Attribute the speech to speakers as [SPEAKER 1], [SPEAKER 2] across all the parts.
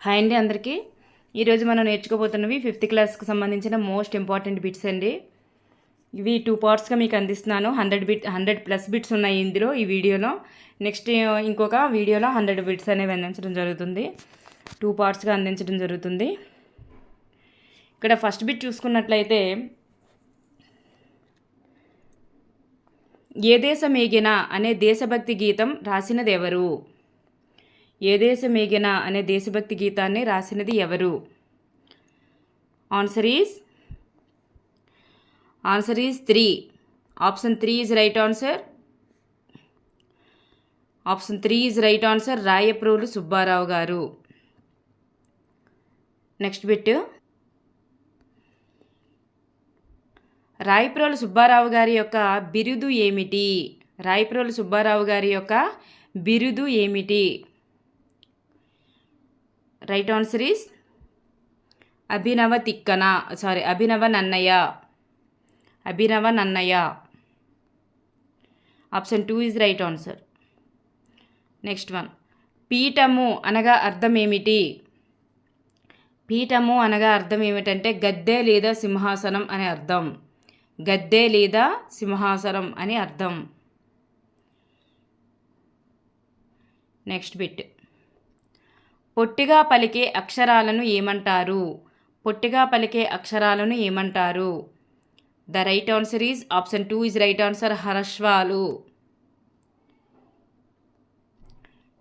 [SPEAKER 1] Hi అండి అందరికీ. ఈరోజు మనం నేర్చుకోబోతున్నవి 5th క్లాస్కి సంబంధించిన మోస్ట్ ఇంపార్టెంట్ బిట్స్ అండి. ఇవి 2 పార్ట్స్గా మీకు అందిస్తున్నాను. 100+ బిట్స్ ఉన్నాయి ఇందులో ఈ వీడియోలో. నెక్స్ట్ ఇంకొక వీడియోలో 100 బిట్స్ అనేవి అందించడం జరుగుతుంది. 2 పార్ట్స్గా అందించడం జరుగుతుంది. ఇక్కడ ఫస్ట్ బిట్ చూసుకున్నట్లయితే, ఏ దేశమేగినా అనే దేశభక్తి గీతం రాసినది ఎవరు? ఏ దేశమేగినా అనే దేశభక్తి గీతాన్ని రాసినది ఎవరు? Answer is 3. Option 3 is right answer. Option 3 is right answer. Rayaprolu Subbarao garu. Next bit, Rayaprolu Subbarao గారి యొక్క బిరుదు ఏమిటి? రాయప్రోలు సుబ్బారావు గారి యొక్క బిరుదు ఏమిటి? Right answer is Abhinava Nannaya. Abhinava Nannaya. Option 2 is right answer. Next one, పీఠము అనగా అర్థం ఏమిటి? పీఠము అనగా అర్థం ఏమిటంటే గద్దె లేదా సింహాసనం అనే అర్థం. గద్దె లేదా సింహాసనం అని అర్థం. నెక్స్ట్ బిట్, పొట్టిగా పలికే అక్షరాలను ఏమంటారు? పొట్టిగా పలికే అక్షరాలను ఏమంటారు? The right answer is option 2 is right answer. హ్రస్వాలు.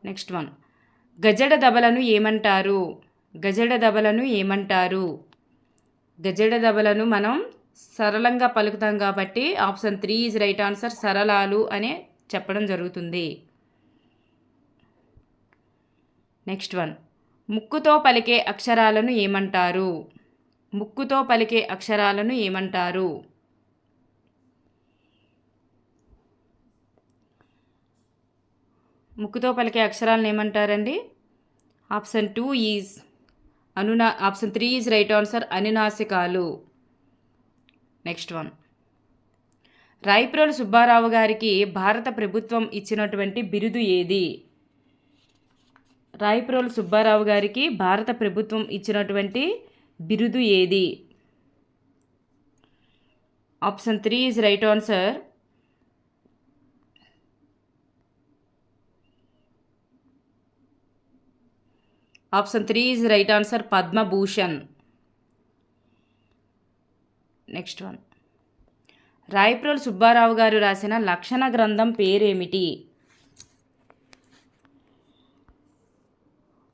[SPEAKER 1] నెక్స్ట్ వన్, గజడ దబలను ఏమంటారు? గజడ దబలను ఏమంటారు? గజడ దబలను మనం సరళంగా పలుకుతాం కాబట్టి ఆప్షన్ 3 ఈజ్ రైట్ ఆన్సర్. సరళాలు అనే చెప్పడం జరుగుతుంది. నెక్స్ట్ వన్, ముక్కుతో పలికే అక్షరాలను ఏమంటారు? ముక్కుతో పలికే అక్షరాలను ఏమంటారు? ముక్కుతో పలికే అక్షరాలను ఏమంటారండి? Option 2 is option 3 is right answer. అనునాసికాలు. నెక్స్ట్ వన్, రాయప్రోలు సుబ్బారావు గారికి భారత ప్రభుత్వం ఇచ్చినటువంటి బిరుదు ఏది? రాయప్రోలు సుబ్బారావు గారికి భారత ప్రభుత్వం ఇచ్చినటువంటి బిరుదు ఏది? Option 3 is right answer. Option 3 is right answer. Padma Bhushan. Next one, Rayaprolu Subbarao garu రాసిన లక్షణ గ్రంథం పేరేమిటి?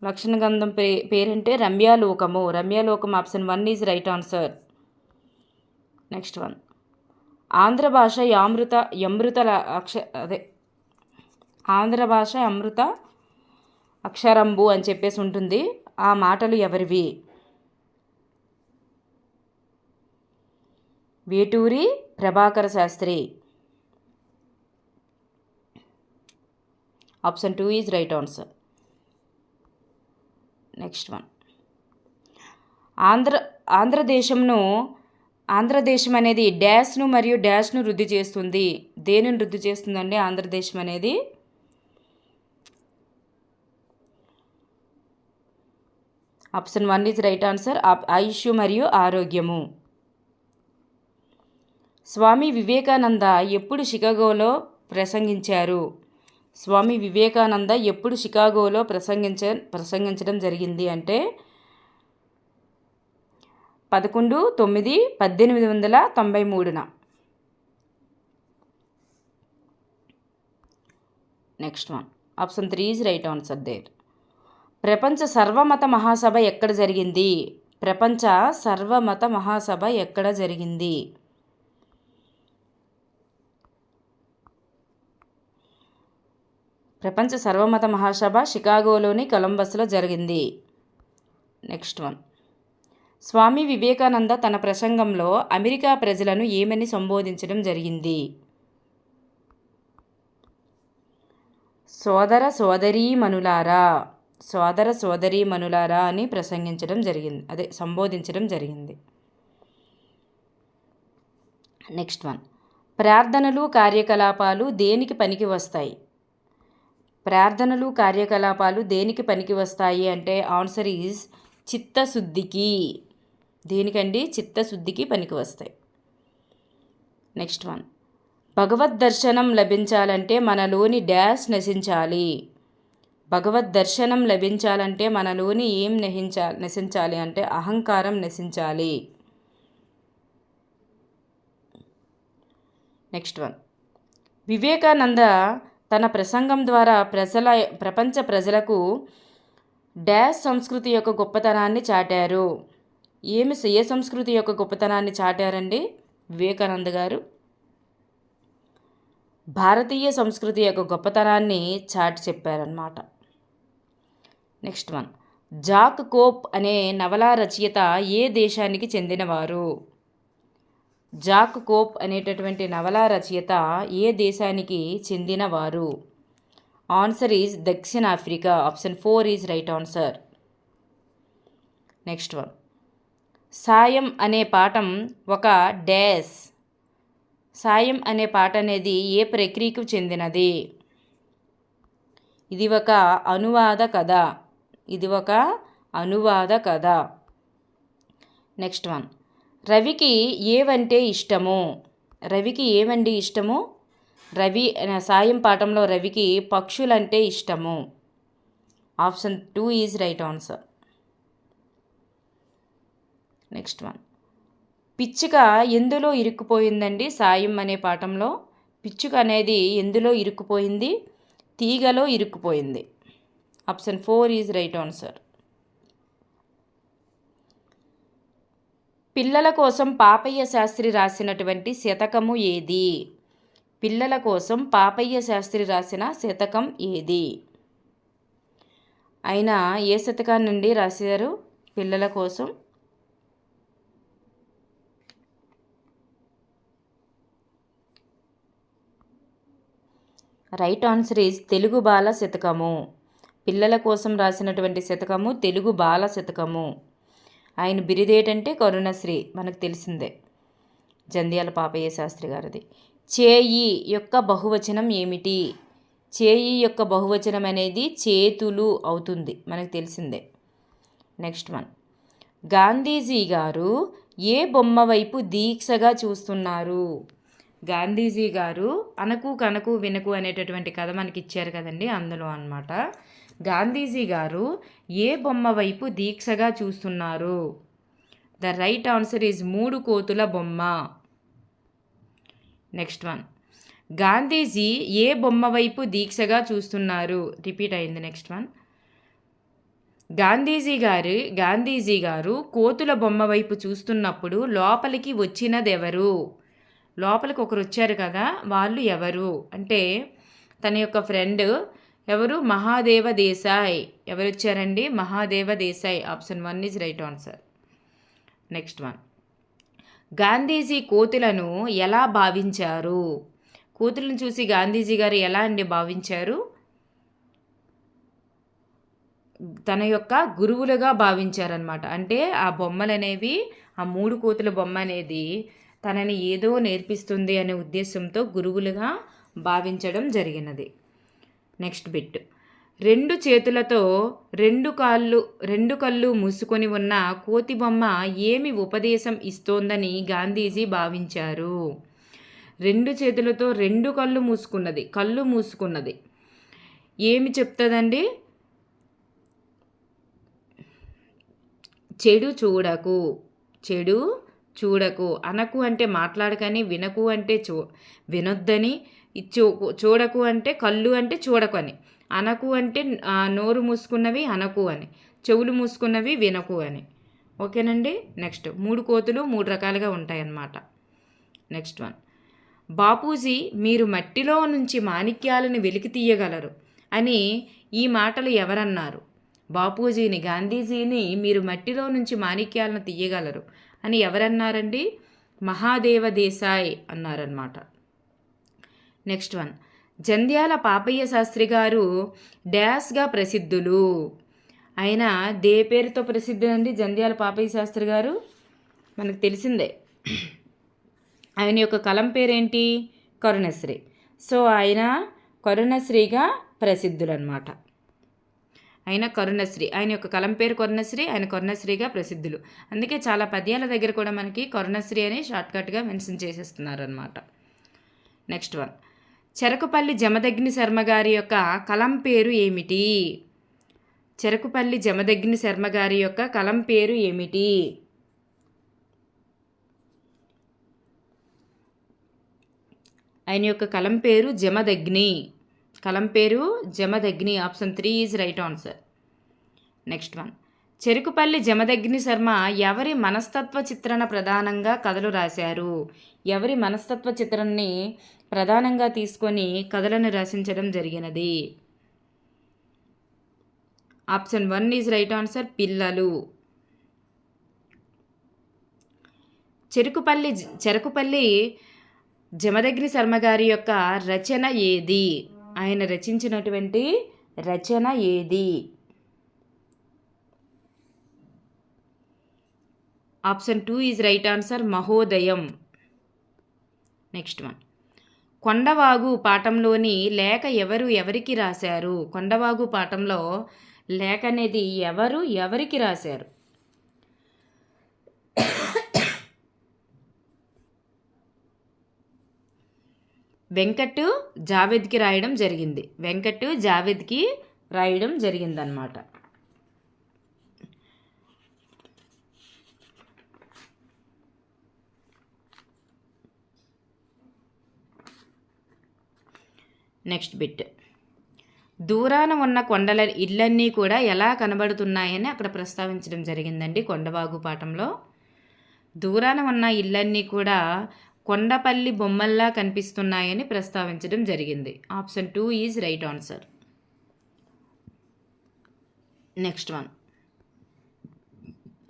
[SPEAKER 1] లక్షణ గ్రంథం పేరంటే Ramyalokamu. Ramyalokam. Option 1 is right answer. Next one, Andhra భాష ఆంధ్ర భాష అమృత అక్షరంబు అని చెప్పేసి ఉంటుంది. ఆ మాటలు ఎవరివి? Veturi Prabhakara Sastri. Option 2 is right answer. Next one, Andhradesam అనేది డాష్ను మరియు డాష్ను వృద్ధి చేస్తుంది. దేనిని వృద్ధి చేస్తుందండి ఆంధ్రదేశం అనేది? Option 1 is right answer. ఆయుష్ మరియు ఆరోగ్యము. స్వామి వివేకానంద ఎప్పుడు షికాగోలో ప్రసంగించారు? స్వామి వివేకానంద ఎప్పుడు షికాగోలో ప్రసంగించడం జరిగింది అంటే 11/9/1893. Next one, option 3 is right answer there. ప్రపంచ సర్వమత మహాసభ ఎక్కడ జరిగింది? ప్రపంచ సర్వమత మహాసభ ఎక్కడ జరిగింది? ప్రపంచ సర్వమత మహాసభ షికాగోలోని కొలంబస్లో జరిగింది. నెక్స్ట్ వన్, స్వామి వివేకానంద తన ప్రసంగంలో అమెరికా ప్రజలను ఏమని సంబోధించడం జరిగింది? సోదర సోదరీమణులారా అని సంబోధించడం జరిగింది. నెక్స్ట్ వన్, ప్రార్థనలు కార్యకలాపాలు దేనికి పనికి వస్తాయి? ప్రార్థనలు కార్యకలాపాలు దేనికి పనికి వస్తాయి అంటే ఆన్సర్ ఈజ్ చిత్తశుద్ధికి. దేనికండి? చిత్తశుద్ధికి పనికి వస్తాయి. నెక్స్ట్ వన్, భగవద్ దర్శనం లభించాలంటే మనలోని డ్యాష్ నశించాలి. భగవద్ దర్శనం లభించాలంటే మనలోని ఏం నశించాలి అంటే అహంకారం నశించాలి. నెక్స్ట్ వన్, వివేకానంద తన ప్రసంగం ద్వారా ప్రపంచ ప్రజలకు డ్యాష్ సంస్కృతి యొక్క గొప్పతనాన్ని చాటారు. ఏ సంస్కృతి యొక్క గొప్పతనాన్ని చాటారండి వివేకానంద గారు? భారతీయ సంస్కృతి యొక్క గొప్పతనాన్ని చాటి చెప్పారన్నమాట. నెక్స్ట్ వన్, జాక్ కోప్ అనే నవలా రచయిత ఏ దేశానికి చెందినవారు? జాక్ కోప్ అనేటటువంటి నవలా రచయిత ఏ దేశానికి చెందినవారు? ఆన్సర్ ఈజ్ దక్షిణాఫ్రికా. Option 4 is right answer. Next one, సాయం అనే పాఠం ఒక డాష్. సాయం అనే పాట అనేది ఏ ప్రక్రియకు చెందినది? ఇది ఒక అనువాద కథ. ఇది ఒక అనువాద కథ. నెక్స్ట్ వన్, రవికి ఏవంటే ఇష్టము? రవికి ఏవండి ఇష్టము? సాయం పాఠంలో రవికి పక్షులంటే ఇష్టము. Option 2 is right answer. Next one, పిచ్చుక ఎందులో ఇరుక్కుపోయిందండి సాయం అనే పాఠంలో? పిచ్చుక అనేది ఎందులో ఇరుక్కుపోయింది? తీగలో ఇరుక్కుపోయింది. Option 4 is right answer. పిల్లల కోసం పాపయ్య శాస్త్రి రాసినటువంటి శతకము ఏది? పిల్లల కోసం పాపయ్య శాస్త్రి రాసిన శతకం ఏది? ఆయన ఏ శతకాన్ని నుండి రాశారు పిల్లల కోసం? రైట్ ఆన్సర్ ఈజ్ తెలుగు బాల శతకము. పిల్లల కోసం రాసినటువంటి శతకము తెలుగు బాల శతకము. ఆయన బిరుదేటంటే కరుణశ్రీ, మనకు తెలిసిందే, జంధ్యాల పాపయ్య శాస్త్రి గారిది. చేయి యొక్క బహువచనం ఏమిటి? చేయి యొక్క బహువచనం అనేది చేతులు అవుతుంది, మనకు తెలిసిందే. నెక్స్ట్ వన్, గాంధీజీ గారు ఏ బొమ్మ వైపు దీక్షగా చూస్తున్నారు? గాంధీజీ గారు అనకు కనకు వినకు అనేటటువంటి కథ మనకి ఇచ్చారు కదండి, అందులో అన్నమాట. గాంధీజీ గారు ఏ బొమ్మ వైపు దీక్షగా చూస్తున్నారు? ద రైట్ ఆన్సర్ ఈజ్ 3 కోతుల బొమ్మ. నెక్స్ట్ వన్, గాంధీజీ ఏ బొమ్మ వైపు దీక్షగా చూస్తున్నారు? రిపీట్ అయింది. నెక్స్ట్ వన్, గాంధీజీ గారు కోతుల బొమ్మ వైపు చూస్తున్నప్పుడు లోపలికి వచ్చినదెవరు? లోపలికి ఒకరు వచ్చారు కదా, వాళ్ళు ఎవరు అంటే తన యొక్క ఫ్రెండ్ ఎవరు? మహాదేవ దేశాయ్. ఎవరు వచ్చారండి? Mahadev Desai. Option 1 is right answer. Next one, Gandhiji కోతులను ఎలా భావించారు? కోతులను చూసి గాంధీజీ గారు ఎలా అండి భావించారు? తన యొక్క గురువులుగా భావించారనమాట. అంటే ఆ బొమ్మలు అనేవి, ఆ 3 కోతుల బొమ్మ అనేది తనని ఏదో నేర్పిస్తుంది అనే ఉద్దేశంతో గురువులుగా భావించడం జరిగినది. నెక్స్ట్ బిట్, 2 చేతులతో 2 కళ్ళు మూసుకొని ఉన్న కోతి బొమ్మ ఏమి ఉపదేశం ఇస్తోందని గాంధీజీ భావించారు? 2 చేతులతో 2 కళ్ళు మూసుకున్నది ఏమి చెప్తుందండి? చెడు చూడకు, అనకు అంటే మాట్లాడకని, వినకు అంటే వినొద్దని, చూడకు అంటే కళ్ళు అంటే చూడకు అని, అనకు అంటే నోరు మూసుకున్నవి అనకు అని, చెవులు మూసుకున్నవి వినకు అని. ఓకేనండి. నెక్స్ట్ 3 కోతులు 3 రకాలుగా ఉంటాయన్నమాట. నెక్స్ట్ వన్, బాపూజీ మీరు మట్టిలో నుంచి మాణిక్యాలను వెలికి తీయగలరు అని ఈ మాటలు ఎవరన్నారు? బాపూజీని, గాంధీజీని మీరు మట్టిలో నుంచి మాణిక్యాలను తీయగలరు అని ఎవరన్నారండి? మహాదేవ దేశాయ్ అన్నారన్నమాట. నెక్స్ట్ వన్, జంధ్యాల పాపయ్య శాస్త్రి గారు డాష్గా ప్రసిద్ధులు. ఆయన పేరుతో ప్రసిద్ధి అండి జంధ్యాల పాపయ్య శాస్త్రి గారు, మనకు తెలిసిందే. ఆయన యొక్క కలం పేరేంటి? కరుణశ్రీ. సో ఆయన కరుణశ్రీగా ప్రసిద్ధులు అనమాట. ఆయన కరుణశ్రీ, ఆయన యొక్క కలం పేరు కరుణశ్రీ, ఆయన కరుణశ్రీగా ప్రసిద్ధులు. అందుకే చాలా పద్యాల దగ్గర కూడా మనకి కరుణశ్రీ అని షార్ట్కట్గా మెన్షన్ చేసేస్తున్నారు అనమాట. నెక్స్ట్ వన్, చెరకుపల్లి జమదగ్ని శర్మ గారి యొక్క కలం పేరు ఏమిటి? చెరకుపల్లి జమదగ్ని శర్మ గారి యొక్క కలం పేరు ఏమిటి? ఆయన యొక్క కలం పేరు జమదగ్ని. కలం పేరు Jamadagni. Option 3 is right answer. Next one, Cherukupalli Jamadagni Sharma ఎవరి మనస్తత్వ చిత్రణ ప్రధానంగా కథలు రాశారు? ఎవరి మనస్తత్వ చిత్రాన్ని ప్రధానంగా తీసుకొని కథలను రచించడం జరిగినది? ఆప్షన్ 1 ఈజ్ రైట్ ఆన్సర్, పిల్లలు. చెరుకుపల్లి జమదగ్ని శర్మ గారి యొక్క రచన ఏది? ఆయన రచించినటువంటి రచన ఏది? Option 2 is right answer, Mahodayam. Next one, కొండవాగు పాఠంలోని లేఖ ఎవరికి రాశారు? కొండవాగు పాఠంలో లేఖ అనేది ఎవరికి రాశారు? వెంకట్ జావేద్కి రాయడం జరిగింది. వెంకట్ జావేద్కి రాయడం జరిగిందనమాట. నెక్స్ట్ బిట్, దూరాన ఉన్న కొండల ఇళ్ళన్నీ కూడా ఎలా కనబడుతున్నాయని అక్కడ ప్రస్తావించడం జరిగిందండి కొండవాగు పాఠంలో. దూరాన ఉన్న ఇళ్ళన్నీ కూడా కొండపల్లి బొమ్మల్లా కనిపిస్తున్నాయని ప్రస్తావించడం జరిగింది. Option 2 is right answer. Next one,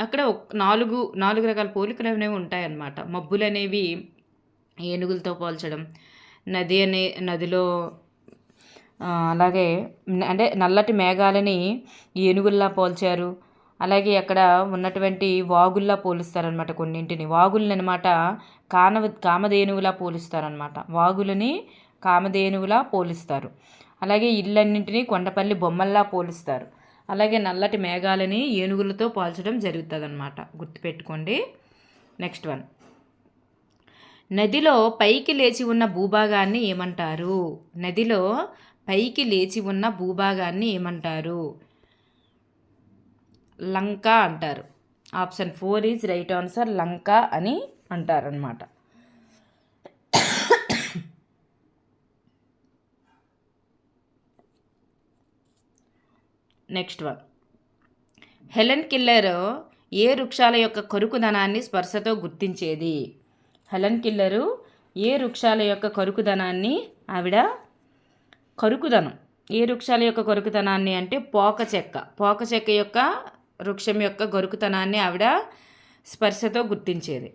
[SPEAKER 1] అక్కడ నాలుగు రకాల పోలికలు అనేవి ఉంటాయన్నమాట. మబ్బులు అనేవి ఏనుగులతో పోల్చడం, నదిలో అలాగే అంటే నల్లటి మేఘాలని ఏనుగుల్లా పోల్చారు. అలాగే అక్కడ ఉన్నటువంటి వాగుల్లా పోలుస్తారనమాట. కొన్నింటిని వాగులని అనమాట కామధేనువులా పోలుస్తారనమాట. వాగులని కామధేనువులా పోలుస్తారు. అలాగే ఇళ్ళన్నింటినీ కొండపల్లి బొమ్మల్లా పోలుస్తారు. అలాగే నల్లటి మేఘాలని ఏనుగులతో పోల్చడం జరుగుతుంది అనమాట. గుర్తుపెట్టుకోండి. నెక్స్ట్ వన్, నదిలో పైకి లేచి ఉన్న భూభాగాన్ని ఏమంటారు? నదిలో పైకి లేచి ఉన్న భూభాగాన్ని ఏమంటారు? లంక అంటారు. ఆప్షన్ 4 ఈజ్ రైట్ ఆన్సర్, లంక అని అంటారనమాట. నెక్స్ట్ వన్, హెలెన్ కెల్లర్ ఏ వృక్షాల యొక్క కరుకుదనాన్ని స్పర్శతో గుర్తించేది? హెలెన్ కెల్లర్ ఏ వృక్షాల యొక్క కరుకుదనాన్ని కరుకుదనం ఏ వృక్షాల యొక్క కరుకుతనాన్ని అంటే పోక చెక్క యొక్క వృక్షం యొక్క గరుకుతనాన్ని ఆవిడ స్పర్శతో గుర్తించేది.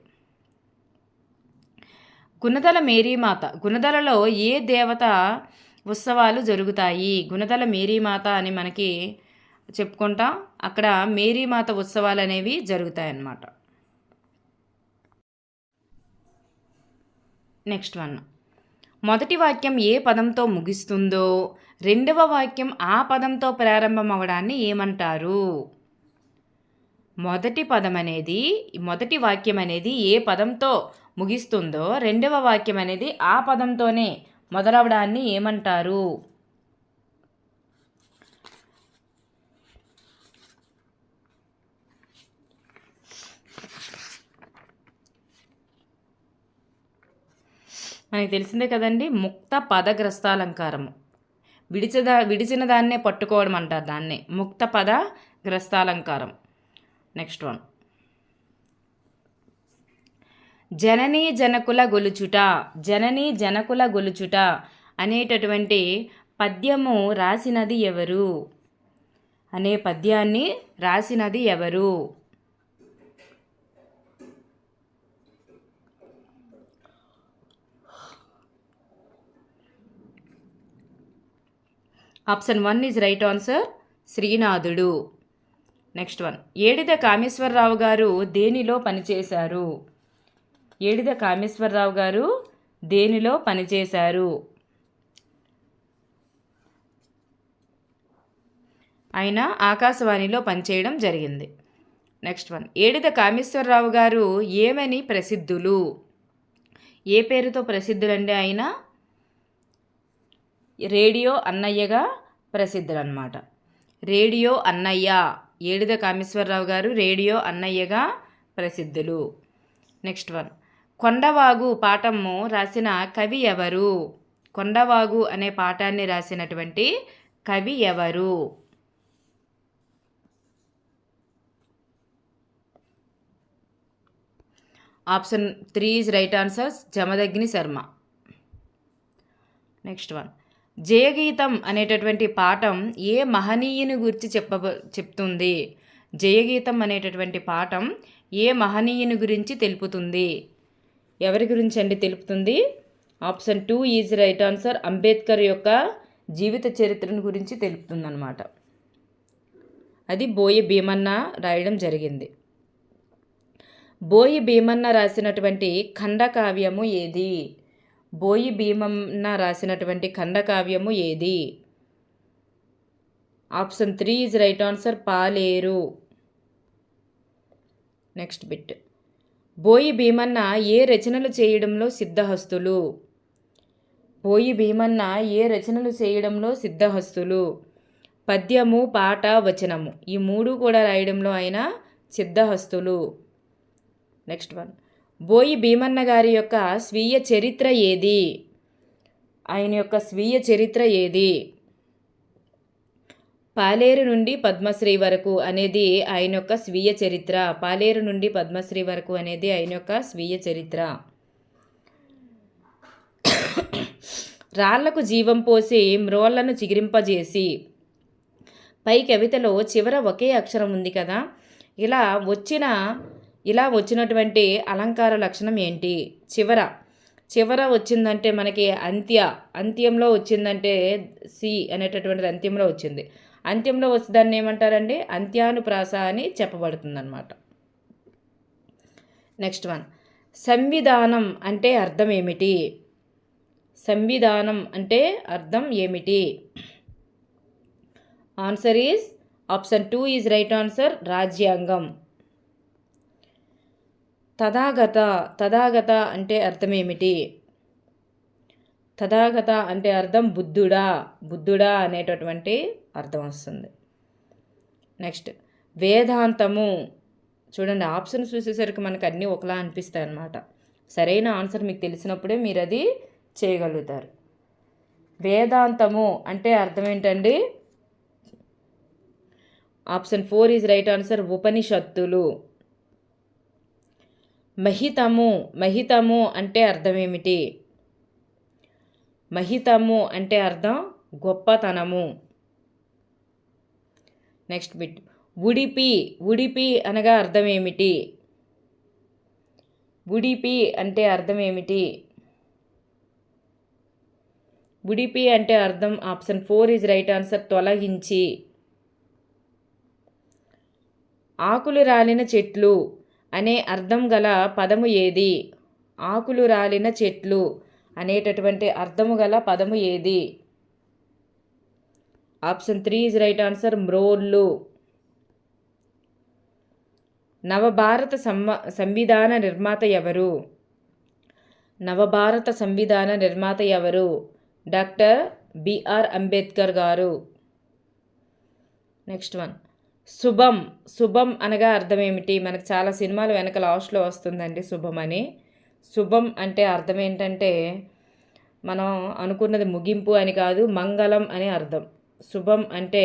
[SPEAKER 1] గుణదల మేరీమాత, గుణదలలో ఏ దేవత ఉత్సవాలు జరుగుతాయి? గుణదల మేరీమాత అని మనకి చెప్పుకుంటాం. అక్కడ మేరీమాత ఉత్సవాలు అనేవి జరుగుతాయన్నమాట. నెక్స్ట్ వన్, మొదటి వాక్యం ఏ పదంతో ముగిస్తుందో రెండవ వాక్యం ఆ పదంతో ప్రారంభం అవడాన్ని ఏమంటారు? మొదటి వాక్యం అనేది ఏ పదంతో ముగిస్తుందో రెండవ వాక్యం అనేది ఆ పదంతోనే మొదలవడాన్ని ఏమంటారు? మనకి తెలిసిందే కదండి, ముక్త పదగ్రస్తాలంకారము. విడిచిన దాన్నే పట్టుకోవడం అంటారు, దాన్నే ముక్త పద గ్రస్తాలంకారం. నెక్స్ట్ వన్, జననీ జనకుల గొలుచుట అనేటటువంటి పద్యము రాసినది ఎవరు? అనే పద్యాన్ని రాసినది ఎవరు? Option 1 is right answer, Srinathudu. Next one, Edida Kameswararao గారు దేనిలో పనిచేశారు? ఏడిద కామేశ్వరరావు గారు దేనిలో పనిచేశారు? ఆయన ఆకాశవాణిలో పనిచేయడం జరిగింది. నెక్స్ట్ వన్, ఏడిద కామేశ్వరరావు గారు ఏమని ప్రసిద్ధులు? ఏ పేరుతో ప్రసిద్ధులండి? ఆయన రేడియో అన్నయ్యగా ప్రసిద్ధులన్నమాట. రేడియో అన్నయ్య, ఏడిద కామేశ్వరరావు గారు రేడియో అన్నయ్యగా ప్రసిద్ధులు. నెక్స్ట్ వన్, కొండవాగు పాఠము రాసిన కవి ఎవరు? కొండవాగు అనే పాఠాన్ని రాసినటువంటి కవి ఎవరు? Option 3 is right answers. Jamadagni Sharma. Next one, జయగీతం అనేటటువంటి పాఠం ఏ మహనీయుని గురించి చెప్తుంది? జయగీతం అనేటటువంటి పాఠం ఏ మహనీయుని గురించి తెలుపుతుంది? ఎవరి గురించి అండి తెలుపుతుంది? Option 2 is right answer. Ambedkar యొక్క జీవిత చరిత్రను గురించి తెలుపుతుందన్నమాట. అది బోయి భీమన్న రాయడం జరిగింది. బోయి భీమన్న రాసినటువంటి ఖండకావ్యము ఏది? బోయి భీమన్న రాసినటువంటి ఖండకావ్యము ఏది? Option 3 is right answer. Paleru. Next bit, బోయి భీమన్న ఏ రచనలు చేయడంలో సిద్ధహస్తులు? బోయి భీమన్న ఏ రచనలు చేయడంలో సిద్ధహస్తులు? పద్యము, పాట, వచనము, ఈ 3 కూడా రాయడంలో ఆయన సిద్ధహస్తులు. నెక్స్ట్ వన్, బోయి భీమన్న గారి యొక్క స్వీయ చరిత్ర ఏది? ఆయన యొక్క స్వీయ చరిత్ర ఏది? పాలేరు నుండి పద్మశ్రీ వరకు అనేది ఆయన యొక్క స్వీయ చరిత్ర. పాలేరు నుండి పద్మశ్రీ వరకు అనేది ఆయన యొక్క స్వీయ చరిత్ర. రాళ్లకు జీవం పోసి మ్రోళ్లను చిగిరింపజేసి, పై కవితలో చివర ఒకే అక్షరం ఉంది కదా, ఇలా వచ్చినటువంటి అలంకార లక్షణం ఏంటి? చివర వచ్చిందంటే మనకి అంత్యంలో వచ్చిందంటే సి అనేటటువంటిది అంత్యంలో వచ్చింది. అంత్యంలో వచ్చేదాన్ని ఏమంటారండి? అంత్యానుప్రాస అని చెప్పబడుతుందన్నమాట. నెక్స్ట్ వన్, సంవిధానం అంటే అర్థం ఏమిటి? సంవిధానం అంటే అర్థం ఏమిటి? Answer is option 2 is right answer. రాజ్యాంగం. తథాగత అంటే అర్థం ఏమిటి? తథాగత అంటే అర్థం బుద్ధుడా అనేటటువంటి అర్థం వస్తుంది. నెక్స్ట్, వేదాంతము. చూడండి, ఆప్షన్స్ చూసేసరికి మనకు అన్నీ ఒకలా అనిపిస్తాయి అన్నమాట. సరైన ఆన్సర్ మీకు తెలిసినప్పుడే మీరు అది చేయగలుగుతారు. వేదాంతము అంటే అర్థం ఏంటండి? Option 4 is right answer. ఉపనిషత్తులు. మహితము అంటే అర్థం ఏమిటి? మహితము అంటే అర్థం గొప్పతనము. నెక్స్ట్ బిట్, ఉడిపి అనగా అర్థం ఏమిటి? ఉడిపి అంటే అర్థం ఏమిటి? ఉడిపి అంటే అర్థం ఆప్షన్ 4 ఈజ్ రైట్ ఆన్సర్. తొలగించి. ఆకులు రాలిన చెట్లు అనే అర్థం గల పదము ఏది? ఆకులు రాలిన చెట్లు అనేటటువంటి అర్థము గల పదము ఏది? Option 3 is right answer. మ్రోళ్ళు. నవభారత సంవిధాన నిర్మాత ఎవరు? నవభారత సంవిధాన నిర్మాత ఎవరు? డాక్టర్ బిఆర్ అంబేద్కర్ గారు. నెక్స్ట్ వన్, శుభం అనగా అర్థం ఏమిటి? మనకు చాలా సినిమాలు వెనక లాస్ట్లో వస్తుందండి శుభం అని. శుభం అంటే అర్థం ఏంటంటే మనం అనుకున్నది ముగింపు అని కాదు, మంగళం అని అర్థం. శుభం అంటే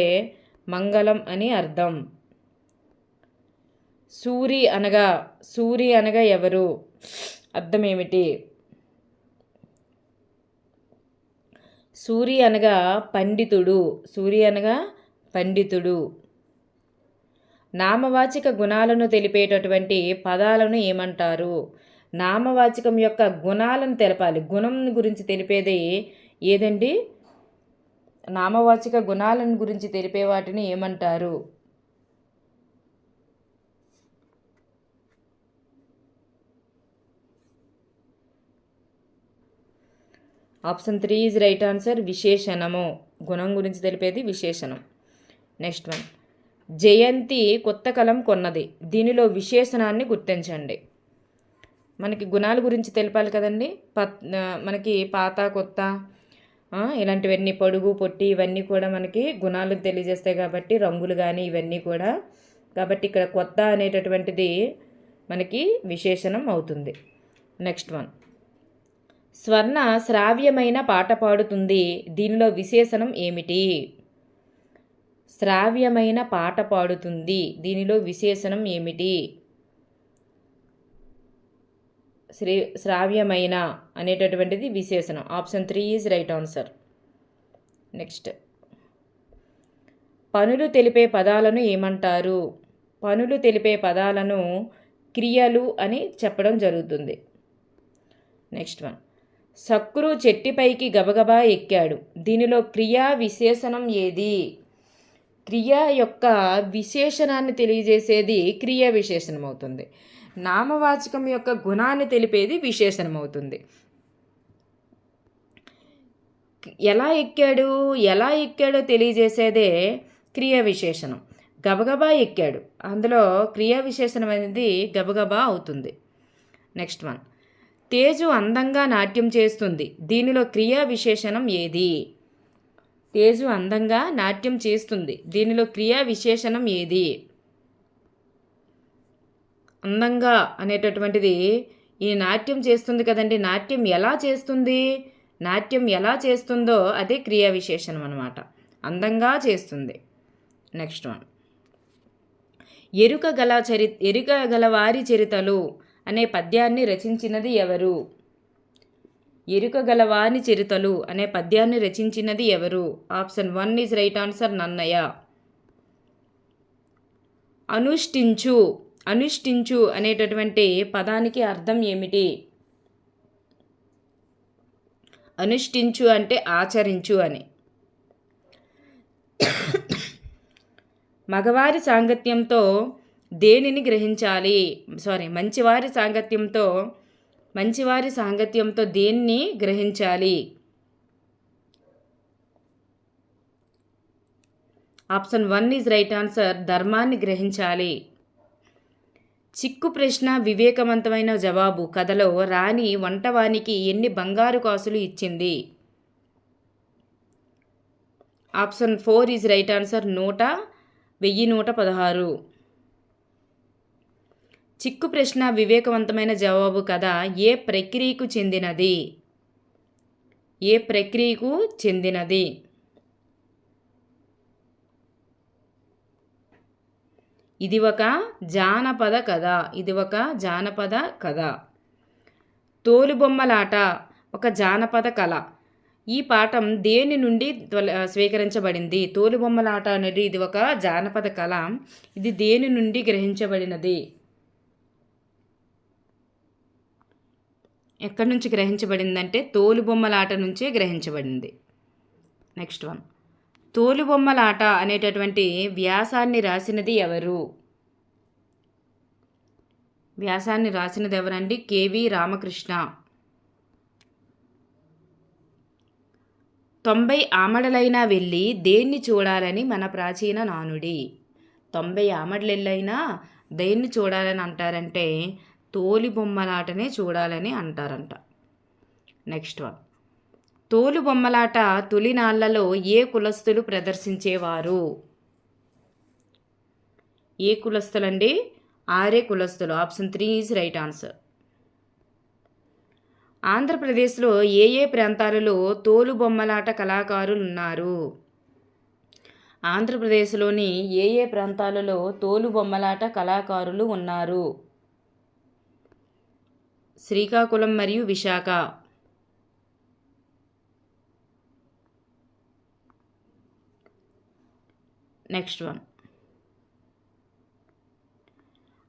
[SPEAKER 1] మంగళం అని అర్థం. సూరి అనగా ఎవరు? అర్థం ఏమిటి? సూరి అనగా పండితుడు. నామవాచక గుణాలను తెలిపేటటువంటి పదాలను ఏమంటారు? నామవాచకం యొక్క గుణాలను తెలపాలి. గుణం గురించి తెలిపేది ఏదండి? నామవాచక గుణాలను గురించి తెలిపే వాటిని ఏమంటారు? Option 3 is right answer. విశేషణము. గుణం గురించి తెలిపేది విశేషణం. నెక్స్ట్ వన్, జయంతి కొత్త కలం కొన్నది. దీనిలో విశేషణాన్ని గుర్తించండి. మనకి గుణాల గురించి తెలపాలి కదండి. మనకి పాత కొత్త ఇలాంటివన్నీ, పొడుగు పొట్టి ఇవన్నీ కూడా మనకి గుణాలు తెలియజేస్తాయి కాబట్టి, రంగులు కానీ ఇవన్నీ కూడా. కాబట్టి ఇక్కడ కొత్త అనేటటువంటిది మనకి విశేషణం అవుతుంది. నెక్స్ట్ వన్, స్వర్ణ శ్రావ్యమైన పాట పాడుతుంది. దీనిలో విశేషణం ఏమిటి? శ్రావ్యమైన పాట పాడుతుంది, దీనిలో విశేషణం ఏమిటి? శ్రావ్యమైన అనేటటువంటిది విశేషణం. Option 3 is right answer. Next, పనులు తెలిపే పదాలను ఏమంటారు? పనులు తెలిపే పదాలను క్రియలు అని చెప్పడం జరుగుతుంది. నెక్స్ట్ వన్, సక్రు చెట్టిపైకి గబగబా ఎక్కాడు. దీనిలో క్రియా విశేషణం ఏది? క్రియ యొక్క విశేషణాన్ని తెలియజేసేది క్రియా విశేషణం అవుతుంది. నామవాచకం యొక్క గుణాన్ని తెలిపేది విశేషణం అవుతుంది. ఎలా ఎక్కాడో తెలియజేసేదే క్రియా విశేషణం. గబగబా ఎక్కాడు, అందులో క్రియా విశేషణం అనేది గబగబా అవుతుంది. నెక్స్ట్ వన్, తేజు అందంగా నాట్యం చేస్తుంది. దీనిలో క్రియా విశేషణం ఏది? తేజు అందంగా నాట్యం చేస్తుంది, దీనిలో క్రియా విశేషణం ఏది? అందంగా అనేటటువంటిది ఈ నాట్యం చేస్తుంది కదండి. నాట్యం ఎలా చేస్తుంది? నాట్యం ఎలా చేస్తుందో అదే క్రియా విశేషణం అన్నమాట. అందంగా చేస్తుంది. నెక్స్ట్ వన్, ఎరుక గల వారి చరితలు అనే పద్యాన్ని రచించినది ఎవరు? ఎరుక గల వారి చరితలు అనే పద్యాన్ని రచించినది ఎవరు? Option 1 is right answer, Nannaya. అనుష్ఠించు అనేటటువంటి పదానికి అర్థం ఏమిటి? అనుష్ఠించు అంటే ఆచరించు అని. మగవారి సాంగత్యంతో దేనిని గ్రహించాలి? మంచివారి సాంగత్యంతో దేన్ని గ్రహించాలి? ఆప్షన్ 1 ఈజ్ రైట్ ఆన్సర్, ధర్మాన్ని గ్రహించాలి. చిక్కు ప్రశ్న వివేకవంతమైన జవాబు కథలో రాణి వంటవానికి ఎన్ని బంగారు కాసులు ఇచ్చింది? Option 4 is right answer, 1116. చిక్కు ప్రశ్న వివేకవంతమైన జవాబు కథ ఏ ప్రక్రియకు చెందినది? ఇది ఒక జానపద కథ. తోలుబొమ్మలాట ఒక జానపద కళ. ఈ పాఠం దేని నుండి స్వీకరించబడింది? తోలుబొమ్మలాట అనేది ఇది ఒక జానపద కళ. ఇది దేని నుండి గ్రహించబడినది? ఎక్కడి నుంచి గ్రహించబడిందంటే తోలుబొమ్మలాట నుంచే గ్రహించబడింది. నెక్స్ట్ వన్, తోలుబొమ్మలాట అనేటటువంటి వ్యాసాన్ని రాసినది ఎవరు? వ్యాసాన్ని రాసినది ఎవరండి? కేవి రామకృష్ణ. 90 ఆమడలైనా వెళ్ళి దేన్ని చూడాలని మన ప్రాచీన నానుడి. 90 ఆమడలైనా దేన్ని చూడాలని అంటారంటే తోలుబొమ్మలాటనే చూడాలని అంటారంట. నెక్స్ట్ వన్, తోలుబొమ్మలాట తొలినాళ్లలో ఏ కులస్తులు ప్రదర్శించేవారు? ఏ కులస్తులండి? ఆర్య కులస్తులు. Option 3 is right answer. ఆంధ్రప్రదేశ్లో ఏ ప్రాంతాలలో తోలుబొమ్మలాట కళాకారులు ఉన్నారు? ఆంధ్రప్రదేశ్లోని ఏ ప్రాంతాలలో తోలుబొమ్మలాట కళాకారులు ఉన్నారు? శ్రీకాకుళం మరియు విశాఖ. నెక్స్ట్ వన్,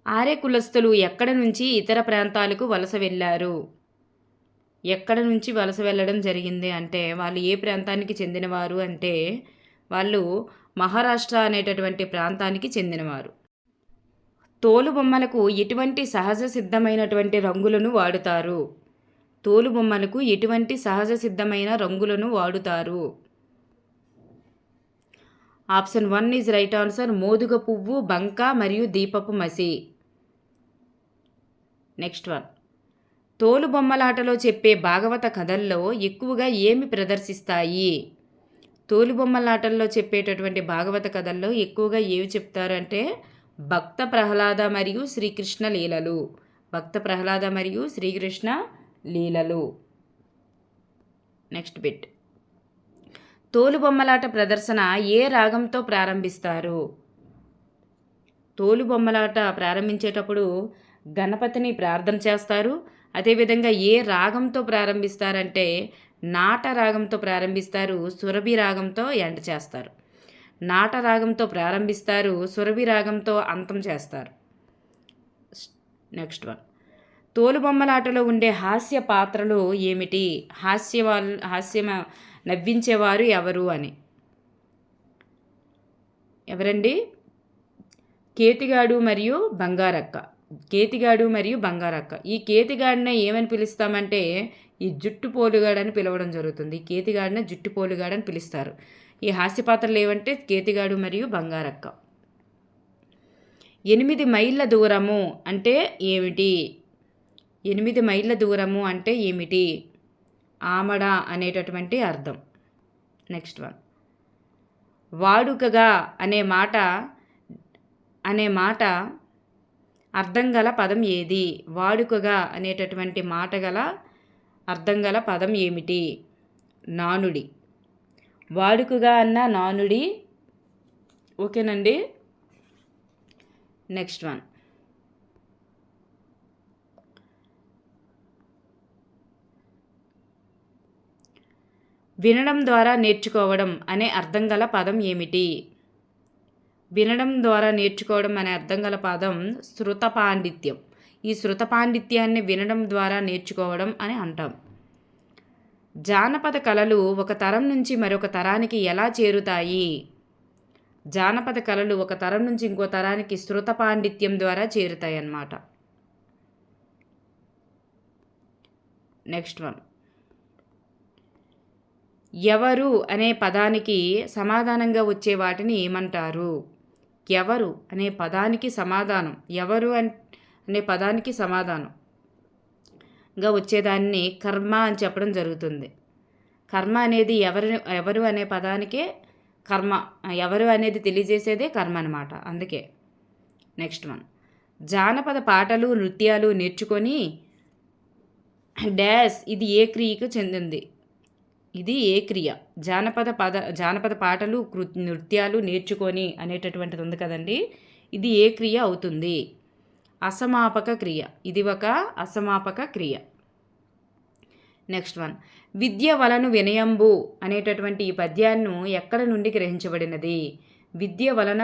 [SPEAKER 1] ఆర్య కులస్తులు ఎక్కడ నుంచి ఇతర ప్రాంతాలకు వలస వెళ్ళారు? ఎక్కడ నుంచి వలస వెళ్ళడం జరిగింది అంటే వాళ్ళు ఏ ప్రాంతానికి చెందినవారు అంటే వాళ్ళు మహారాష్ట్ర అనేటటువంటి ప్రాంతానికి చెందినవారు. తోలుబొమ్మలకు ఎటువంటి సహజ సిద్ధమైనటువంటి రంగులను వాడుతారు? తోలుబొమ్మలకు ఎటువంటి సహజ సిద్ధమైన రంగులను వాడుతారు? Option 1 is right answer. మోదుగ పువ్వు, బంక మరియు దీపపు మసి. Next one. తోలుబొమ్మలాటలో చెప్పే భాగవత కథల్లో ఎక్కువగా ఏమి ప్రదర్శిస్తాయి? తోలుబొమ్మలాటల్లో చెప్పేటటువంటి భాగవత కథల్లో ఎక్కువగా ఏవి చెప్తారు అంటే భక్త ప్రహ్లాద మరియు శ్రీకృష్ణ లీలలు. భక్త ప్రహ్లాద మరియు శ్రీకృష్ణ లీలలు. Next bit. తోలుబొమ్మలాట ప్రదర్శన ఏ రాగంతో ప్రారంభిస్తారు? తోలుబొమ్మలాట ప్రారంభించేటప్పుడు గణపతిని ప్రార్థన చేస్తారు. అదేవిధంగా ఏ రాగంతో ప్రారంభిస్తారంటే నాట రాగంతో ప్రారంభిస్తారు, సురభి రాగంతో ఎండ్ చేస్తారు. నాట రాగంతో ప్రారంభిస్తారు, సురభి రాగంతో అంతం చేస్తారు. Next one. తోలుబొమ్మలాటలో ఉండే హాస్య పాత్రలు ఏమిటి? హాస్యం నవ్వించేవారు ఎవరు అని. ఎవరండి? కేతిగాడు మరియు బంగారక్క. కేతిగాడు మరియు బంగారక్క. ఈ కేతిగాడిని ఏమని పిలుస్తామంటే ఈ జుట్టు పోలుగాడని పిలవడం జరుగుతుంది. కేతిగాడిని జుట్టు పోలుగాడని పిలుస్తారు. ఈ హాస్యపాత్రలు ఏవంటే కేతిగాడు మరియు బంగారక్క. 8 మైళ్ళ దూరము అంటే ఏమిటి? 8 మైళ్ళ దూరము అంటే ఏమిటి? ఆమడ అనేటటువంటి అర్థం. Next one. వాడుకగా అనే మాట అర్థం గల పదం ఏది? వాడుకగా అనేటటువంటి మాట గల అర్థం గల పదం ఏమిటి? నానుడి. వాడుకగా అన్న నానుడి. ఓకేనండి. Next one. వినడం ద్వారా నేర్చుకోవడం అనే అర్థం గల పదం ఏమిటి? వినడం ద్వారా నేర్చుకోవడం అనే అర్థం గల పదం శృత పాండిత్యం. ఈ శృత పాండిత్యాన్ని వినడం ద్వారా నేర్చుకోవడం అని అంటాం. జానపద కళలు ఒక తరం నుంచి మరొక తరానికి ఎలా చేరుతాయి? జానపద కళలు ఒక తరం నుంచి ఇంకో తరానికి శృత పాండిత్యం ద్వారా చేరుతాయి అన్నమాట. Next one. ఎవరు అనే పదానికి సమాధానంగా వచ్చే వాటిని ఏమంటారు? ఎవరు అనే పదానికి సమాధానం, ఎవరు అనే పదానికి సమాధానంగా వచ్చేదాన్ని కర్మ అని చెప్పడం జరుగుతుంది. కర్మ అనేది ఎవరు అనే పదానికే కర్మ, ఎవరు అనేది తెలియజేసేదే కర్మ అనమాట. అందుకే. Next one. జానపద పాటలు నృత్యాలు నేర్చుకొని డాష్ ఇది ఏ క్రియకు చెందింది? ఇది ఏ క్రియ? జానపద పాటలు నృత్యాలు నేర్చుకొని అనేటటువంటిది ఉంది కదండి. ఇది ఏ క్రియ అవుతుంది? అసమాపక క్రియ. ఇది ఒక అసమాపక క్రియ. Next one. విద్య వలను వినయంబు అనేటటువంటి ఈ పద్యాన్ని ఎక్కడ నుండి గ్రహించబడినది? విద్య వలన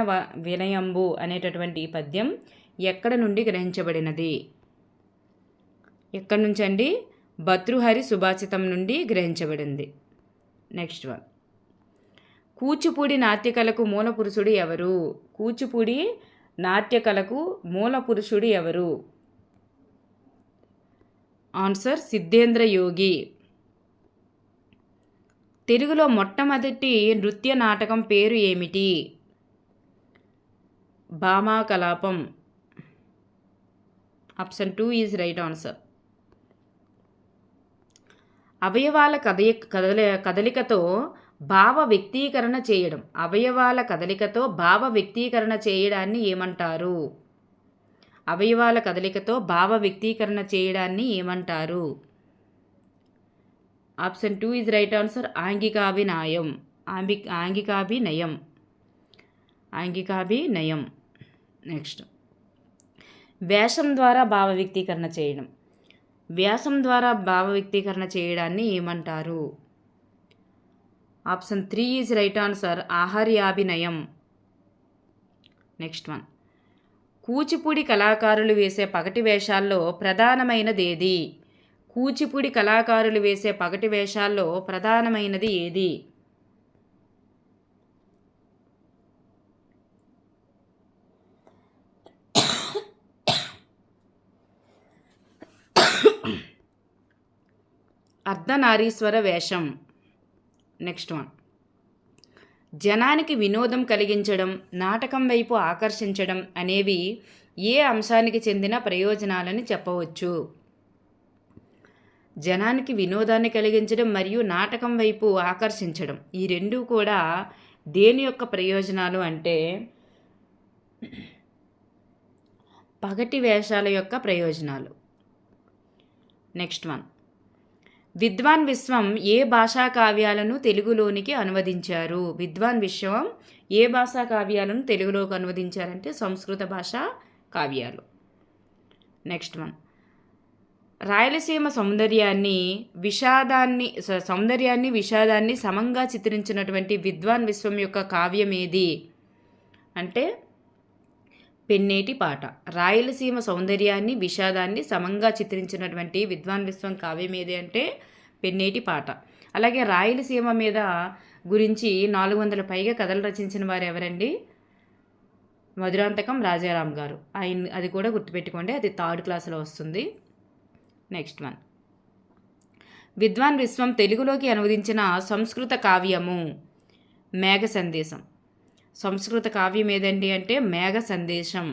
[SPEAKER 1] వినయంబు అనేటటువంటి ఈ పద్యం ఎక్కడ నుండి గ్రహించబడినది? ఎక్కడి నుంచి అండి? భర్తృహరి సుభాషితం నుండి గ్రహించబడింది. Next one. కూచిపూడి నాట్యకళకు మూల పురుషుడు ఎవరు? కూచిపూడి నాట్యకళకు మూల పురుషుడు ఎవరు? ఆన్సర్ సిద్ధేంద్ర యోగి. తెలుగులో మొట్టమొదటి నృత్య నాటకం పేరు ఏమిటి? Bhamakalapam. Option 2 is right answer. అవయవాల కదలికతో భావ వ్యక్తీకరణ చేయడం. అవయవాల కదలికతో భావ వ్యక్తీకరణ చేయడాన్ని ఏమంటారు? అవయవాల కదలికతో భావ వ్యక్తీకరణ చేయడాన్ని ఏమంటారు? Option 2 is right answer. ఆంగికాభినయం. ఆంగికాభినయం. నెక్స్ట్. వేషం ద్వారా భావ వ్యక్తీకరణ చేయడం. వ్యాసం ద్వారా భావ వ్యక్తీకరణ చేయడాన్ని ఏమంటారు? Option 3 is right answer. ఆహార్యాభినయం. Next one. కూచిపూడి కళాకారులు వేసే పగటి వేషాల్లో ప్రధానమైనది? కూచిపూడి కళాకారులు వేసే పగటి వేషాల్లో ప్రధానమైనది ఏది? అర్ధనారీశ్వర వేషం. Next one. జనానికి వినోదం కలిగించడం, నాటకం వైపు ఆకర్షించడం అనేవి ఏ అంశానికి చెందిన ప్రయోజనాలని చెప్పవచ్చు? జనానికి వినోదాన్ని కలిగించడం మరియు నాటకం వైపు ఆకర్షించడం, ఈ రెండూ కూడా దేని యొక్క ప్రయోజనాలు అంటే పగటి వేషాల యొక్క ప్రయోజనాలు. నెక్స్ట్ వన్, విద్వాన్ విశ్వం ఏ భాషా కావ్యాలను తెలుగులోనికి అనువదించారు? విద్వాన్ విశ్వం ఏ భాషా కావ్యాలను తెలుగులోకి అనువదించారంటే సంస్కృత భాషా కావ్యాలు. నెక్స్ట్ వన్, రాయలసీమ సౌందర్యాన్ని విషాదాన్ని సమంగా చిత్రించినటువంటి విద్వాన్ విశ్వం యొక్క కావ్యం ఏది అంటే పెన్నేటి పాట. రాయలసీమ సౌందర్యాన్ని విషాదాన్ని సమంగా చిత్రించినటువంటి విద్వాన్ విశ్వం కావ్యం ఏది అంటే పెన్నేటి పాట. అలాగే రాయలసీమ మీద గురించి 400 పైగా కథలు రచించిన వారు ఎవరండి? మధురాంతకం రాజారాం గారు. అది కూడా గుర్తుపెట్టుకోండి, అది 3rd క్లాస్లో వస్తుంది. నెక్స్ట్ వన్, విద్వాన్ విశ్వం తెలుగులోకి అనువదించిన సంస్కృత కావ్యము మేఘ సందేశం. సంస్కృత కావ్యం ఏదండి అంటే మేఘ సందేశం.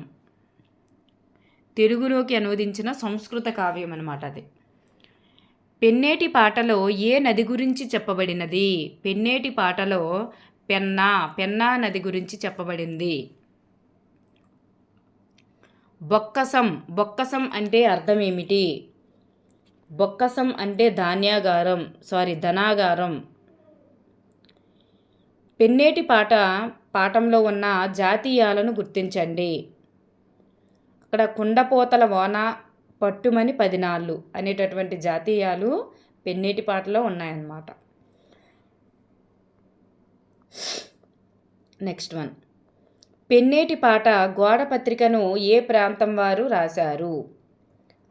[SPEAKER 1] తెలుగులోకి అనువదించిన సంస్కృత కావ్యం అన్నమాట అది. పెన్నేటి పాటలో ఏ నది గురించి చెప్పబడినది? పెన్నేటి పాటలో పెన్నా నది గురించి చెప్పబడింది. బొక్కసం అంటే అర్థం ఏమిటి? బొక్కసం అంటే ధనాగారం. పెన్నేటి పాఠంలో ఉన్న జాతీయాలను గుర్తించండి. అక్కడ కుండపోతల వాన, పట్టుమని 10 నాళ్ళు అనేటటువంటి జాతీయాలు పెన్నేటి పాటలో ఉన్నాయన్నమాట. నెక్స్ట్ వన్, పెన్నేటి పాట గోడ పత్రికను ఏ ప్రాంతం వారు రాశారు?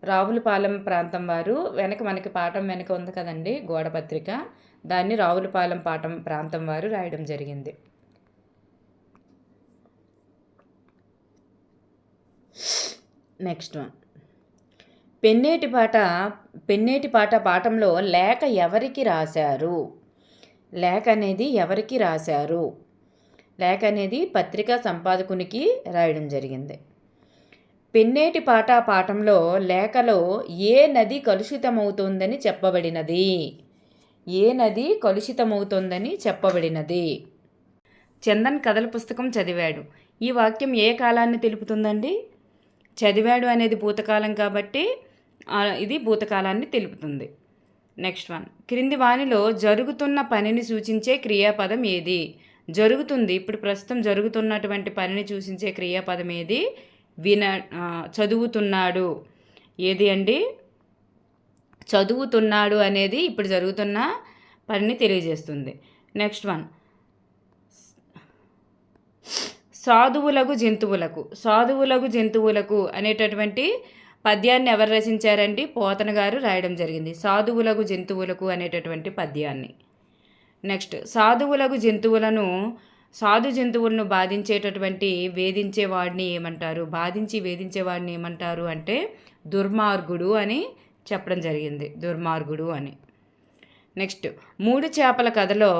[SPEAKER 1] రావులపాలెం ప్రాంతం వారు. మనకి పాఠం వెనక ఉంది కదండి గోడ పత్రిక, దాన్ని రావులపాలెం ప్రాంతం వారు రాయడం జరిగింది. నెక్స్ట్ వన్, పెన్నేటి పాట పాఠంలో లేఖ ఎవరికి రాశారు? లేఖ అనేది పత్రికా సంపాదకునికి రాయడం జరిగింది. పెన్నేటి పాఠంలో లేఖలో ఏ నది కలుషితమవుతోందని చెప్పబడినది? చందన్ కథల పుస్తకం చదివాడు. ఈ వాక్యం ఏ కాలాన్ని తెలుపుతుందండి? చదివాడు అనేది భూతకాలం కాబట్టి ఇది భూతకాలాన్ని తెలుపుతుంది. నెక్స్ట్ వన్, క్రింది వానిలో జరుగుతున్న పనిని సూచించే క్రియాపదం ఏది? జరుగుతుంది, ఇప్పుడు ప్రస్తుతం జరుగుతున్నటువంటి పనిని సూచించే క్రియాపదం ఏది? చదువుతున్నాడు. ఏది అండి? చదువుతున్నాడు అనేది ఇప్పుడు జరుగుతున్న పనిని తెలియజేస్తుంది. నెక్స్ట్ వన్, సాధువులకు జంతువులకు అనేటటువంటి పద్యాన్ని ఎవరు రచించారండి? పోతన గారు రాయడం జరిగింది. సాధువులకు జంతువులకు అనేటటువంటి పద్యాన్ని. నెక్స్ట్, సాధువులకు జంతువులను వేధించేవాడిని ఏమంటారు అంటే దుర్మార్గుడు అని చెప్పడం జరిగింది. దుర్మార్గుడు అని. నెక్స్ట్, 3 చేపల కథలో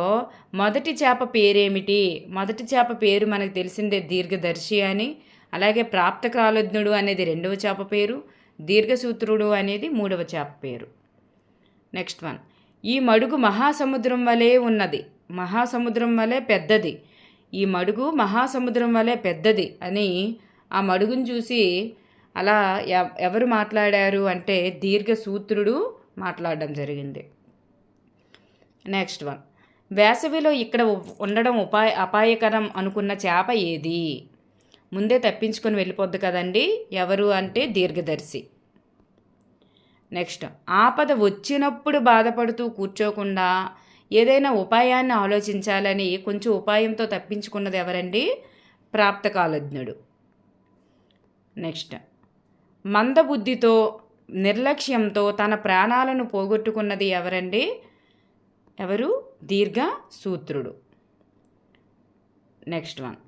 [SPEAKER 1] మొదటి చేప పేరేమిటి? మొదటి చేప పేరు మనకు తెలిసిందే, దీర్ఘదర్శి అని. అలాగే ప్రాప్తకాలజ్ఞుడు అనేది 2వ చేప పేరు, దీర్ఘసూత్రుడు అనేది 3వ చేప పేరు. నెక్స్ట్ వన్, ఈ మడుగు మహాసముద్రం వలె ఉన్నది, మహాసముద్రం వలె పెద్దది. ఈ మడుగు మహాసముద్రం వలె పెద్దది అని ఆ మడుగును చూసి అలా ఎవరు మాట్లాడారు అంటే దీర్ఘసూత్రుడు మాట్లాడడం జరిగింది. నెక్స్ట్ వన్, వేసవిలో ఇక్కడ ఉండడం అపాయకరం అనుకున్న చేప ఏది? ముందే తప్పించుకొని వెళ్ళిపోద్ది కదండి, ఎవరు అంటే దీర్ఘదర్శి. నెక్స్ట్, ఆపద వచ్చినప్పుడు బాధపడుతూ కూర్చోకుండా ఏదైనా ఉపాయాన్ని ఆలోచించాలని కొంచెం ఉపాయంతో తప్పించుకున్నది ఎవరండి? ప్రాప్తకాలజ్ఞుడు. నెక్స్ట్, మందబుద్ధితో నిర్లక్ష్యంతో తన ప్రాణాలను పోగొట్టుకున్నది ఎవరండి? ఎవరు? దీర్ఘసూత్రుడు. Next one,